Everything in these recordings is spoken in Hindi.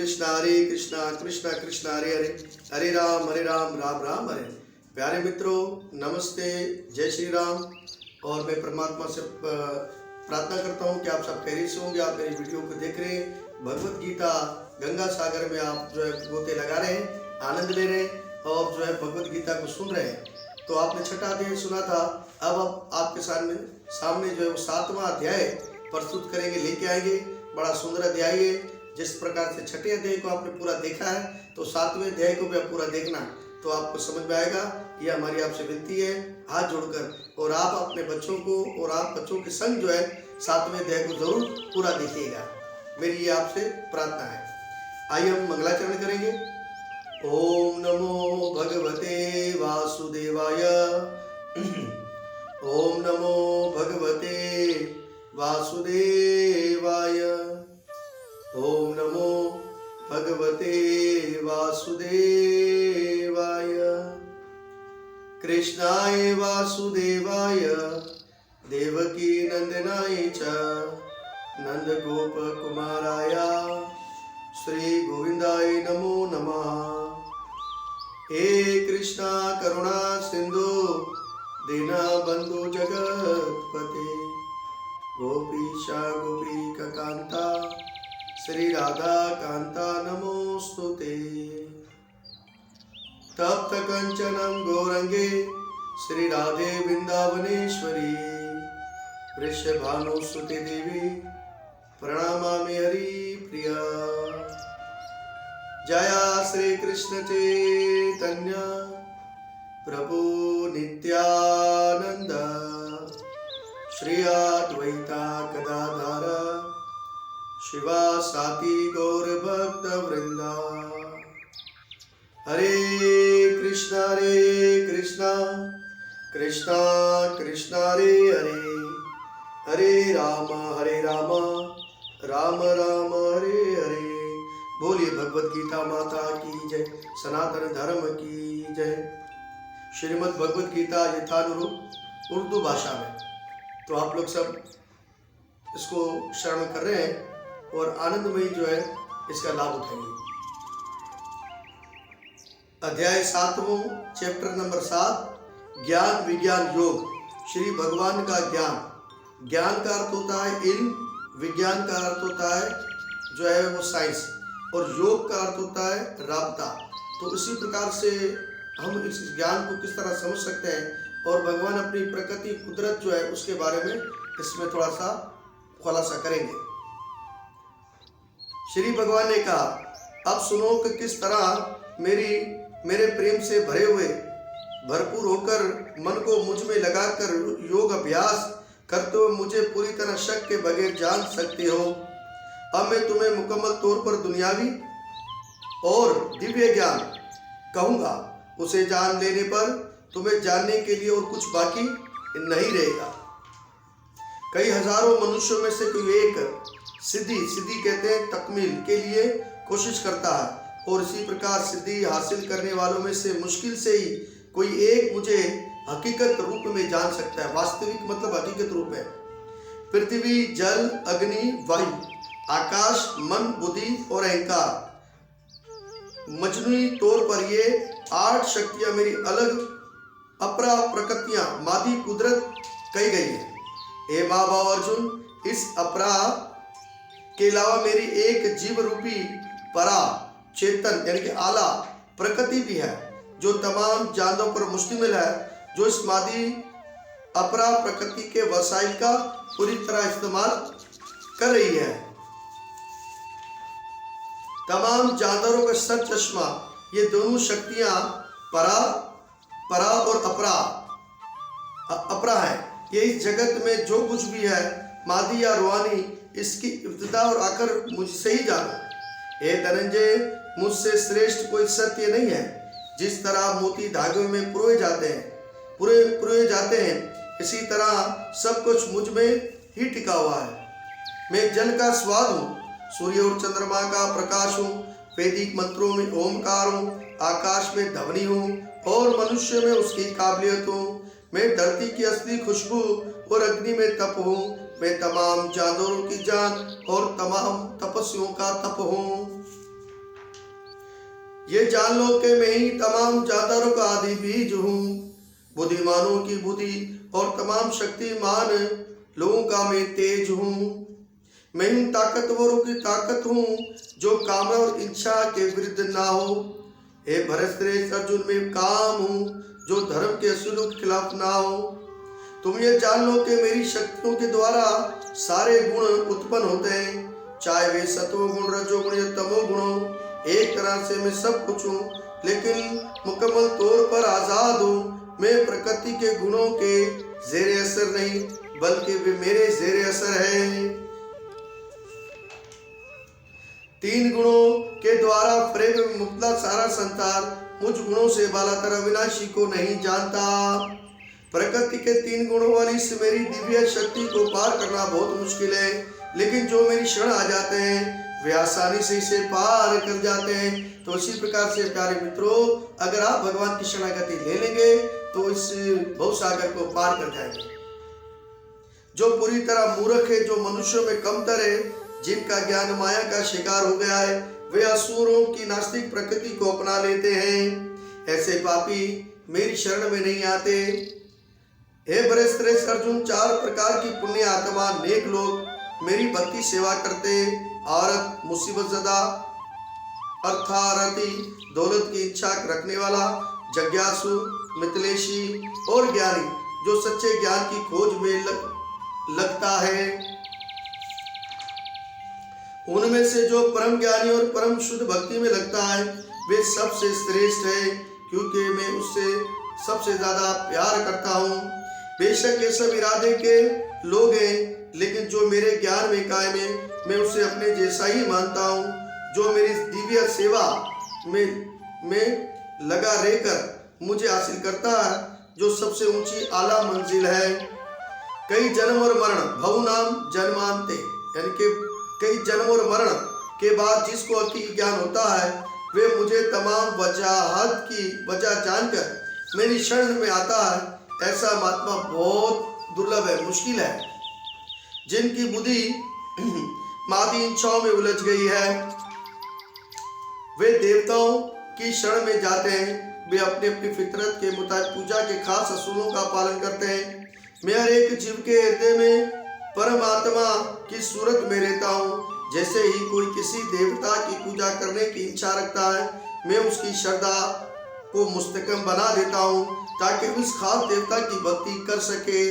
कृष्णा कृष्णा कृष्णा हरे हरे, हरे राम राम राम हरे। प्यारे मित्रों, नमस्ते, जय श्री राम। और मैं परमात्मा से प्रार्थना करता हूँ कि आप सब खैरियत से होंगे। आप मेरी वीडियो को देख रहे हैं, भगवत गीता गंगा सागर में आप जो है गोते लगा रहे हैं, आनंद ले रहे हैं और जो है भगवत गीता को सुन रहे हैं। तो आपने छठा अध्याय सुना था, अब आपके सामने जो है वो 7वां अध्याय प्रस्तुत करेंगे, लेके आएंगे। बड़ा सुंदर अध्याय है। जिस प्रकार से छठे अध्याय को आपने पूरा देखा है, तो 7वें अध्याय को भी आप पूरा देखना, तो आपको समझ में आएगा। ये हमारी आपसे विनती है, हाथ जोड़कर, और आप अपने बच्चों को और आप बच्चों के संग जो है 7वें अध्याय को जरूर पूरा देखिएगा, मेरी ये आपसे प्रार्थना है। आइए हम मंगलाचरण करेंगे। ओम नमो भगवते वासुदेवाय। ओम नमो भगवते वासुदेवाय। ओम नमो भगवते वासुदेवाय। कृष्णाय वासुदेवाय देवकी नंदनाय च नंद गोप कुमाराय श्री गोविंदाय नमो नमः। हे कृष्णा करुणा सिंधु दीना बंधु जगतपते गोपीशा गोपिका कांता श्री राधा कांता नमोस्तुते। तप्त कंचनम गौरंगे श्री राधे वृंदावनेश्वरी वृषभानुसुते देवी प्रणामामि हरि प्रिया। जया श्री कृष्ण चैतन्य प्रभु नित्यानंद श्री अद्वैता गदाधर शिवा साथी गौर भक्त वृंदा। हरे कृष्णा कृष्णा कृष्णा हरे हरे, हरे राम राम राम हरे हरे। बोलिए भगवत गीता माता की जय, सनातन धर्म की जय। श्रीमद् भगवत गीता यथानुरूप उर्दू भाषा में, तो आप लोग सब इसको श्रवण कर रहे हैं और आनंदमयी जो है इसका लाभ उठाएंगे। अध्याय 7वां, चैप्टर नंबर 7, ज्ञान विज्ञान योग। श्री भगवान का ज्ञान। ज्ञान का अर्थ होता है इल्म, विज्ञान का अर्थ होता है जो है वो साइंस, और योग का अर्थ होता है राबता। तो इसी प्रकार से हम इस ज्ञान को किस तरह समझ सकते हैं और भगवान अपनी प्रकृति कुदरत जो है उसके बारे में इसमें थोड़ा सा खुलासा करेंगे। श्री भगवान ने कहा, अब सुनो कि किस तरह मेरे प्रेम से भरे हुए भरपूर होकर मन को मुझ में लगाकर योग अभ्यास करते हुए मुझे पूरी तरह शक के बगैर जान सकते हो। अब मैं तुम्हें मुकम्मल तौर पर दुनियावी और दिव्य ज्ञान कहूँगा। उसे जान लेने पर तुम्हें जानने के लिए और कुछ बाकी नहीं रहेगा। कई हजारों मनुष्यों में से कोई एक सिद्धि कहते हैं तकमील के लिए कोशिश करता है, और इसी प्रकार सिद्धि हासिल करने वालों में से मुश्किल से ही कोई एक मुझे हकीकत रूप में जान सकता है। वास्तविक मतलब हकीकत रूप है। पृथ्वी, जल, अग्नि, वायु, आकाश, मन, बुद्धि और अहंकार, मजनूई तौर पर ये 8 शक्तियां मेरी अलग अपरा प्रकृतियां मादी कुदरत कही गई है। हे महाभाव अर्जुन, इस अपरा के अलावा मेरी एक जीव रूपी परा चेतन यानी कि आला प्रकृति भी है, जो तमाम जानवरों पर मुश्तमिल है, जो इस मादी अपरा प्रकृति के वसाइल का पूरी तरह इस्तेमाल कर रही है। तमाम जानवरों का सर चश्मा, ये दोनों शक्तियां परा और अपरा है। ये इस जगत में जो कुछ भी है, मादी या रूहानी, इसकी इब्तिदा और आखिर मुझसे ही जानो। हे धनंजय, मुझसे श्रेष्ठ कोई सत्य नहीं है। जिस तरह मोती धागे में पुरोए जाते हैं, इसी तरह सब कुछ मुझ में ही टिका हुआ है। मैं जल का स्वाद हूँ, सूर्य और चंद्रमा का प्रकाश हूँ, वैदिक मंत्रों में ओमकार हूँ, आकाश में ध्वनि हूँ और मनुष्य में उसकी काबिलियत हूँ। मैं धरती की असली खुशबू और अग्नि में तप हूँ। मैं तमाम जानवरों की जान और तमाम तपस्वियों का तप हूँ। ये जान लो कि मैं ही तमाम जानदारों का आदि बीज हूँ। बुद्धिमानों की बुद्धि और तमाम शक्तिमान लोगों का मैं तेज हूँ। मैं उन ताकतवरों की ताकत हूँ जो कामना और इच्छा के विरुद्ध ना हो। हे भरतश्रेष्ठ अर्जुन, मैं काम हूँ जो धर्म के असूलों के खिलाफ ना हो। तुम ये जान लो कि मेरी शक्तियों के द्वारा सारे गुण उत्पन्न होते हैं, चाहे वे सत्वगुण, रजोगुण या तमोगुण हो। एक तरह से मैं सब कुछ हूँ, लेकिन मुकम्मल तौर पर आजाद हूँ। मैं प्रकृति के गुणों के जेरे असर नहीं, बल्कि वे मेरे जेरे असर है। तीन गुणों के द्वारा प्रेम मुक्ता सारा संसार मुझ गुणों से बालातर अविनाशी को नहीं जानता। प्रकृति के तीन गुणों वाली इस मेरी दिव्य शक्ति को पार करना बहुत मुश्किल है, लेकिन जो मेरी शरण आ जाते हैं वे आसानी से इसे पार कर जाते हैं। तो इसी प्रकार से प्यारे मित्रों, अगर आप भगवान की शरणागति ले लेंगे तो इस भवसागर को पार कर जाएंगे। जो पूरी तरह मूर्ख है, जो मनुष्यों में कमतर है, जिनका ज्ञान माया का शिकार हो गया है, वे असुरों की नास्तिक प्रकृति को अपना लेते हैं। ऐसे पापी मेरी शरण में नहीं आते। हे भरतश्रेष्ठ अर्जुन, चार प्रकार की पुण्य आत्मा नेक लोग मेरी भक्ति सेवा करते। औरत, मुसीबत ज़दा, अर्थारथी, दौलत की इच्छा रखने वाला, जिज्ञासु, मितलेशी और ज्ञानी जो सच्चे ज्ञान की खोज में लगता है। उनमें से जो परम ज्ञानी और परम शुद्ध भक्ति में लगता है वे सबसे श्रेष्ठ है, क्योंकि मैं उससे सबसे ज्यादा प्यार करता हूँ। बेशक ये सब इरादे के लोग हैं, लेकिन जो मेरे ज्ञान में कायम है मैं उसे अपने जैसा ही मानता हूँ। जो मेरी दिव्य सेवा में लगा रहकर मुझे हासिल करता है, जो सबसे ऊंची आला मंजिल है। कई जन्म और मरण भव नाम जन्मांते, यानी कि कई जन्म और मरण के बाद जिसको अति ज्ञान होता है वे मुझे तमाम वजाहत की वजह जानकर मेरी शरण में आता है। ऐसा महात्मा बहुत दुर्लभ है, मुश्किल है, जिनकी बुद्धि मादी इच्छाओं में उलझ गई है। वे देवताओं की शरण में जाते हैं। वे अपनी अपनी फितरत के मुताबिक पूजा के खास असूलों का पालन करते हैं। मैं हर एक जीव के हृदय में परमात्मा की सूरत में रहता हूँ। जैसे ही कोई किसी देवता की पूजा करने की इच्छा रखता है, मैं उसकी श्रद्धा को मुस्तकम बना देता हूँ ताकि उस खास देवता की भक्ति कर सके।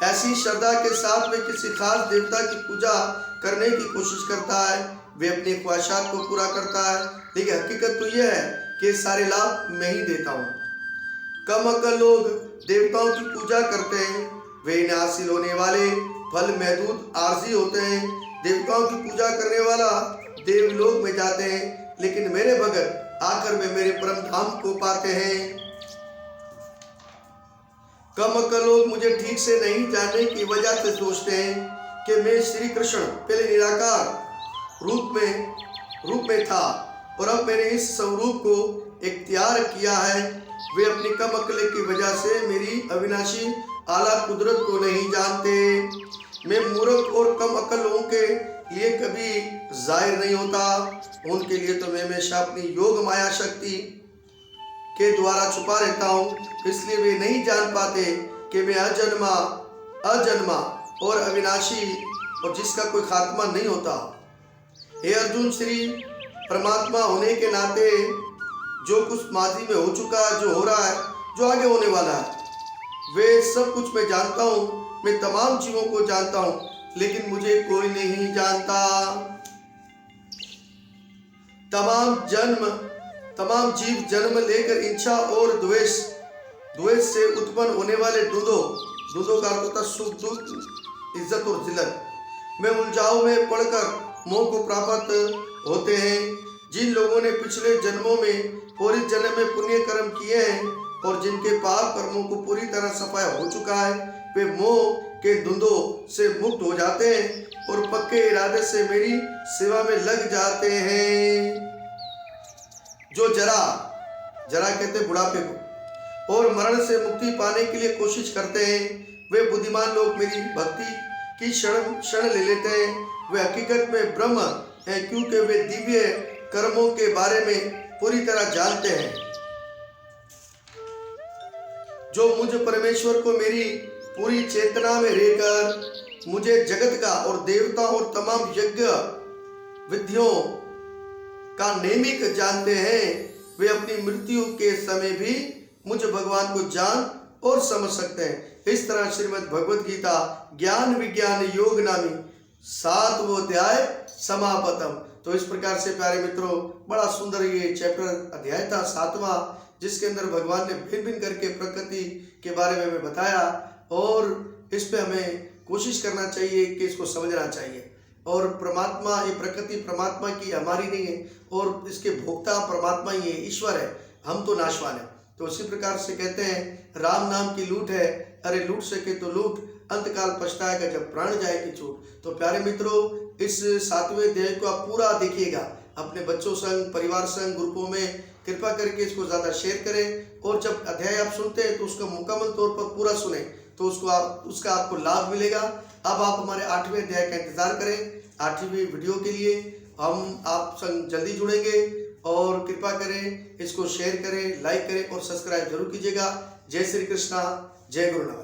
ऐसी श्रद्धा के साथ वे किसी खास देवता की पूजा करने की कोशिश करता है। वे अपनी ख्वाहिशात को पूरा करता है, लेकिन हकीकत तो यह है कि सारे लाभ मैं ही देता हूँ। कम अक्ल लोग देवताओं की पूजा करते हैं, वे इन्हें हासिल होने वाले फल महदूद आर्जी होते हैं। देवताओं की पूजा करने वाला देवलोक में जाते हैं, लेकिन मेरे भगत आकर वे मेरे परम धाम को पाते हैं। कम अक्ल लोग मुझे ठीक से नहीं जानने की वजह से सोचते हैं कि मैं श्री कृष्ण पहले निराकार रूप में था और अब मैंने इस स्वरूप को इख्तियार किया है। वे अपनी कम अक्ल की वजह से मेरी अविनाशी आला कुदरत को नहीं जानते। मैं मूर्ख और कम अक्ल लोगों के लिए कभी जाहिर नहीं होता। उनके लिए तो मैं हमेशा अपनी योग माया शक्ति के द्वारा छुपा रहता हूँ, इसलिए वे नहीं जान पाते कि मैं अजन्मा और अविनाशी और जिसका कोई खात्मा नहीं होता। हे अर्जुन, श्री परमात्मा होने के नाते जो कुछ माजी में हो चुका है, जो हो रहा है, जो आगे होने वाला है, वे सब कुछ मैं जानता हूँ। मैं तमाम जीवों को जानता हूँ, लेकिन मुझे कोई नहीं जानता। तमाम जीव जन्म लेकर इच्छा और द्वेष से उत्पन्न होने वाले द्वंद्वों का अर्थ होता सुख दुख, इज्जत और जिल्लत में उलझाव में पड़कर मोह को प्राप्त होते हैं। जिन लोगों ने पिछले जन्मों में और इस जन्म में पुण्य कर्म किए हैं और जिनके पाप कर्मों को पूरी तरह सफाया हो चुका है, वे मोह के द्वंद्वों से मुक्त हो जाते हैं और पक्के इरादे से मेरी सेवा में लग जाते हैं। जो जरा कहते बुढ़ापे को और मरण से मुक्ति पाने के लिए कोशिश करते हैं, वे बुद्धिमान लोग मेरी भक्ति की शरण ले लेते हैं। वे हकीकत में ब्रह्म हैं, क्योंकि वे दिव्य कर्मों के बारे में पूरी तरह जानते हैं। जो मुझ परमेश्वर को मेरी पूरी चेतना में रहकर मुझे जगत का और देवताओं और तमाम यज्ञ विधियों का नेमिक जानते हैं, वे अपनी मृत्यु के समय भी मुझ भगवान को जान और समझ सकते हैं। इस तरह श्रीमद् भगवद गीता ज्ञान विज्ञान योग नामी 7वां अध्याय समापतम। तो इस प्रकार से प्यारे मित्रों, बड़ा सुंदर ये चैप्टर अध्याय था 7वां, जिसके अंदर भगवान ने भिन्न भिन्न करके प्रकृति के बारे में हमें बताया और इस पे हमें कोशिश करना चाहिए कि इसको समझना चाहिए। और परमात्मा, ये प्रकृति परमात्मा की, हमारी नहीं है, और इसके भोक्ता परमात्मा ही है, ईश्वर है, हम तो नाशवान है। तो उसी प्रकार से कहते हैं राम नाम की लूट है, अरे लूट सके तो लूट, अंतकाल पछताएगा जब प्राण जाएगी छूट। तो प्यारे मित्रों, इस 7वें अध्याय को आप पूरा देखिएगा, अपने बच्चों संग, परिवार संग, ग्रुपों में कृपा करके इसको ज़्यादा शेयर करें। और जब अध्याय आप सुनते हैं तो उसको मुकम्मल तौर पर पूरा सुने, तो उसका आपको लाभ मिलेगा। अब आप हमारे 8वें अध्याय का इंतजार करें। 8वीं वीडियो के लिए हम आप संग जल्दी जुड़ेंगे, और कृपा करें इसको शेयर करें, लाइक करें और सब्सक्राइब जरूर कीजिएगा। जय श्री कृष्णा, जय गुरुनानक।